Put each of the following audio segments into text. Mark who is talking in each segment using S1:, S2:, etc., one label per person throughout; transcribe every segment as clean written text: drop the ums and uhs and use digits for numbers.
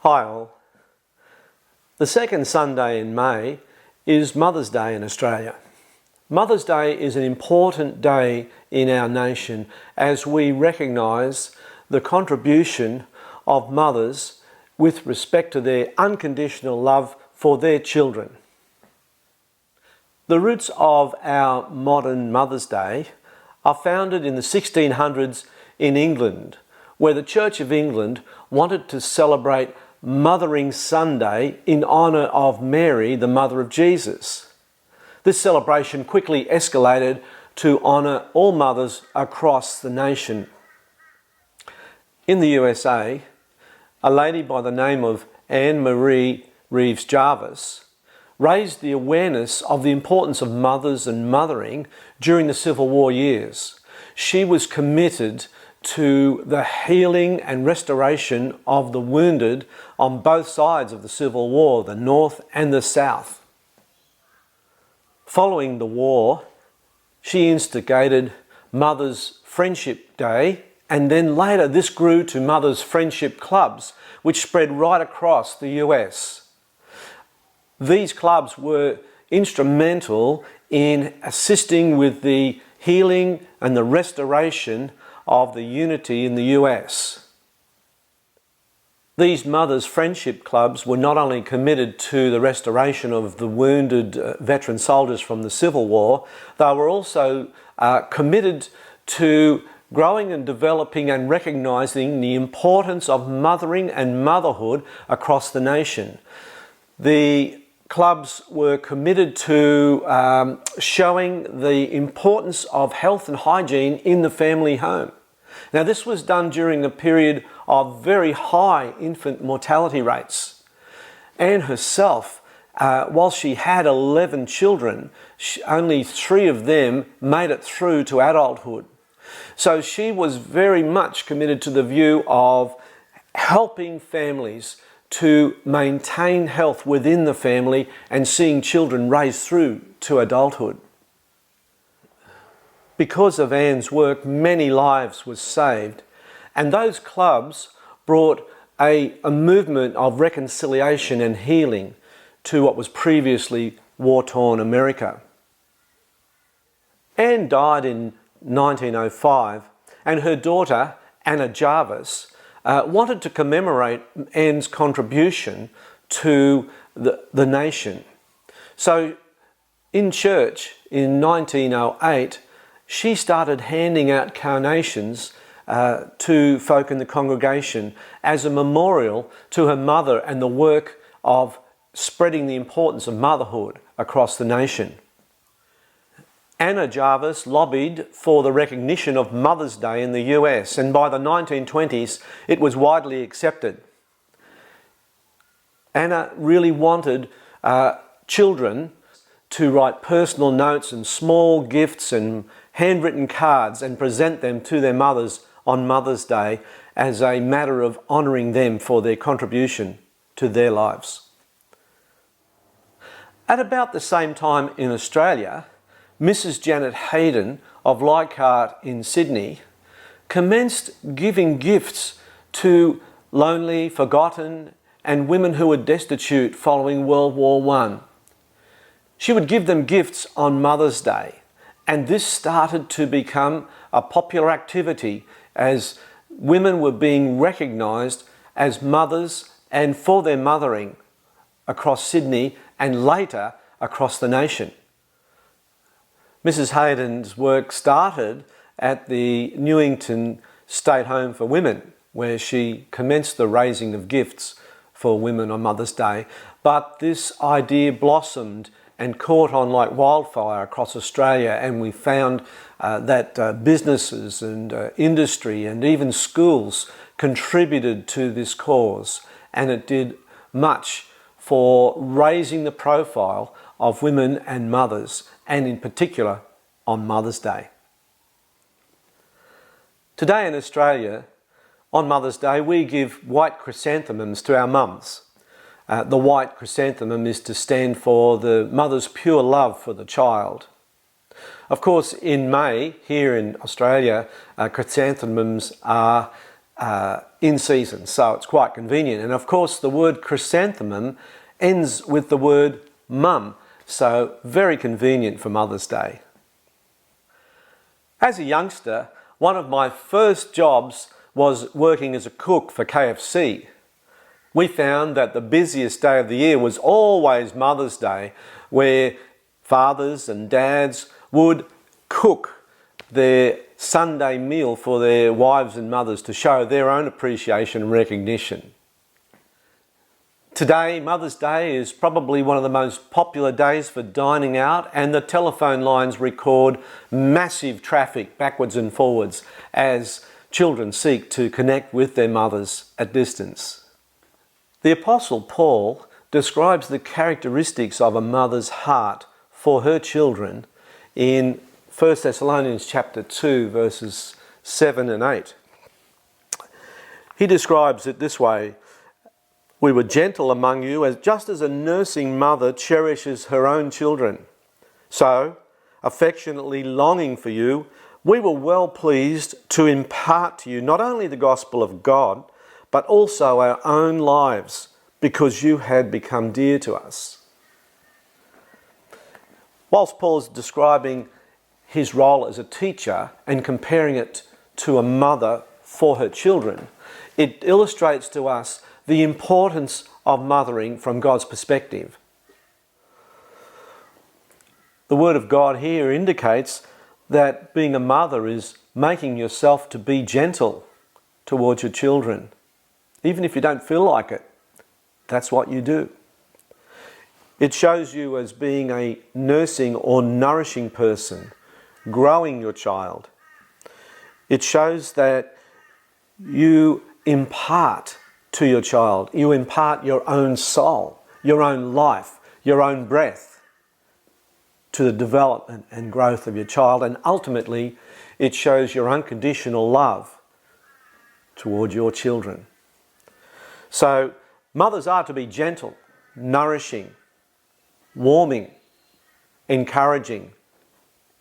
S1: Hi all. The second Sunday in May is Mother's Day in Australia. Mother's Day is an important day in our nation as we recognise the contribution of mothers with respect to their unconditional love for their children. The roots of our modern Mother's Day are founded in the 1600s in England, where the Church of England wanted to celebrate Mothering Sunday in honour of Mary, the mother of Jesus. This celebration quickly escalated to honour all mothers across the nation. In the USA, a lady by the name of Anne Marie Reeves Jarvis raised the awareness of the importance of mothers and mothering during the Civil War years. She was committed to the healing and restoration of the wounded on both sides of the Civil War, the North and the South. Following the war, she instigated Mothers Friendship Day, and then later this grew to Mothers Friendship Clubs, which spread right across the US. These clubs were instrumental in assisting with the healing and the restoration of the unity in the US. These Mothers Friendship Clubs were not only committed to the restoration of the wounded veteran soldiers from the Civil War, they were also committed to growing and developing and recognising the importance of mothering and motherhood across the nation. The clubs were committed to showing the importance of health and hygiene in the family home. Now, this was done during a period of very high infant mortality rates. Anne herself, while she had 11 children, only 3 of them made it through to adulthood. So she was very much committed to the view of helping families to maintain health within the family and seeing children raised through to adulthood. Because of Anne's work, many lives were saved, and those clubs brought a movement of reconciliation and healing to what was previously war-torn America. Anne died in 1905, and her daughter, Anna Jarvis, wanted to commemorate Anne's contribution to the nation. So in church in 1908, she started handing out carnations to folk in the congregation as a memorial to her mother and the work of spreading the importance of motherhood across the nation. Anna Jarvis lobbied for the recognition of Mother's Day in the US, and by the 1920s it was widely accepted. Anna really wanted children to write personal notes and small gifts and handwritten cards and present them to their mothers on Mother's Day as a matter of honouring them for their contribution to their lives. At about the same time in Australia, Mrs. Janet Hayden of Leichhardt in Sydney commenced giving gifts to lonely, forgotten and women who were destitute following World War I. She would give them gifts on Mother's Day, and this started to become a popular activity as women were being recognised as mothers and for their mothering across Sydney and later across the nation. Mrs. Hayden's work started at the Newington State Home for Women, where she commenced the raising of gifts for women on Mother's Day, but this idea blossomed and caught on like wildfire across Australia, and we found that businesses and industry and even schools contributed to this cause, and it did much for raising the profile of women and mothers, and in particular on Mother's Day. Today in Australia, on Mother's Day, we give white chrysanthemums to our mums. The white chrysanthemum is to stand for the mother's pure love for the child. Of course, in May, here in Australia, chrysanthemums are in season, so it's quite convenient. And of course the word chrysanthemum ends with the word mum, so very convenient for Mother's Day. As a youngster, one of my first jobs was working as a cook for KFC. We found that the busiest day of the year was always Mother's Day, where fathers and dads would cook their Sunday meal for their wives and mothers to show their own appreciation and recognition. Today, Mother's Day is probably one of the most popular days for dining out, and the telephone lines record massive traffic backwards and forwards as children seek to connect with their mothers at distance. The Apostle Paul describes the characteristics of a mother's heart for her children in 1 Thessalonians chapter 2, verses 7 and 8. He describes it this way: "We were gentle among you, just as a nursing mother cherishes her own children. So, affectionately longing for you, we were well pleased to impart to you not only the gospel of God, but also our own lives, because you had become dear to us." Whilst Paul is describing his role as a teacher and comparing it to a mother for her children, it illustrates to us the importance of mothering from God's perspective. The Word of God here indicates that being a mother is making yourself to be gentle towards your children. Even if you don't feel like it, that's what you do. It shows you as being a nursing or nourishing person, growing your child. It shows that you impart to your child, you impart your own soul, your own life, your own breath to the development and growth of your child, and ultimately it shows your unconditional love toward your children. So mothers are to be gentle, nourishing, warming, encouraging,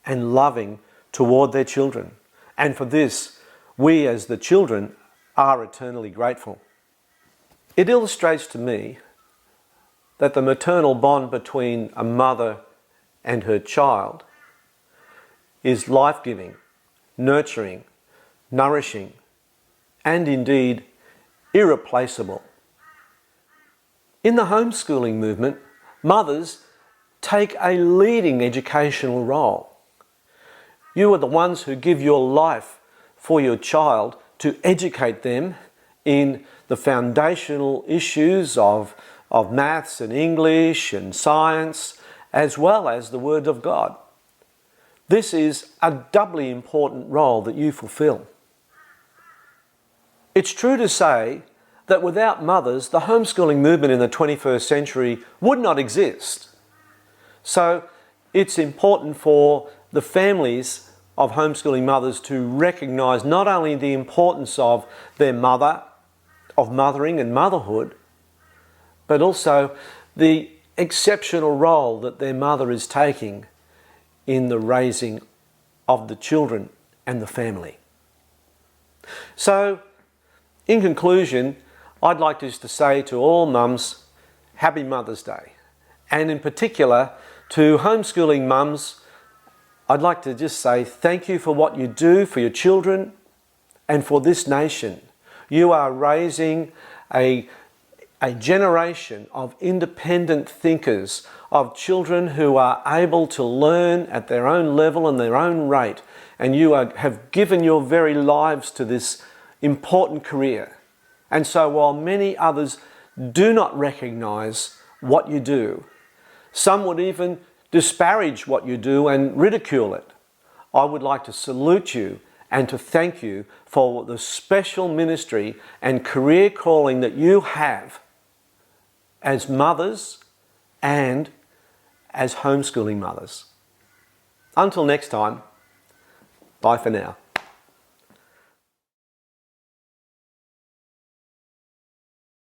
S1: and loving toward their children. And for this, we as the children are eternally grateful. It illustrates to me that the maternal bond between a mother and her child is life-giving, nurturing, nourishing, and indeed irreplaceable. In the homeschooling movement, mothers take a leading educational role. You are the ones who give your life for your child to educate them in the foundational issues of maths and English and science, as well as the Word of God. This is a doubly important role that you fulfill. It's true to say that without mothers, the homeschooling movement in the 21st century would not exist. So it's important for the families of homeschooling mothers to recognise not only the importance of their mother, of mothering and motherhood, but also the exceptional role that their mother is taking in the raising of the children and the family. So, in conclusion, I'd like just to say to all mums, Happy Mother's Day. And in particular, to homeschooling mums, I'd like to just say thank you for what you do for your children and for this nation. You are raising a generation of independent thinkers, of children who are able to learn at their own level and their own rate. And you have given your very lives to this important career. And so while many others do not recognise what you do, some would even disparage what you do and ridicule it, I would like to salute you and to thank you for the special ministry and career calling that you have as mothers and as homeschooling mothers. Until next time, bye for now.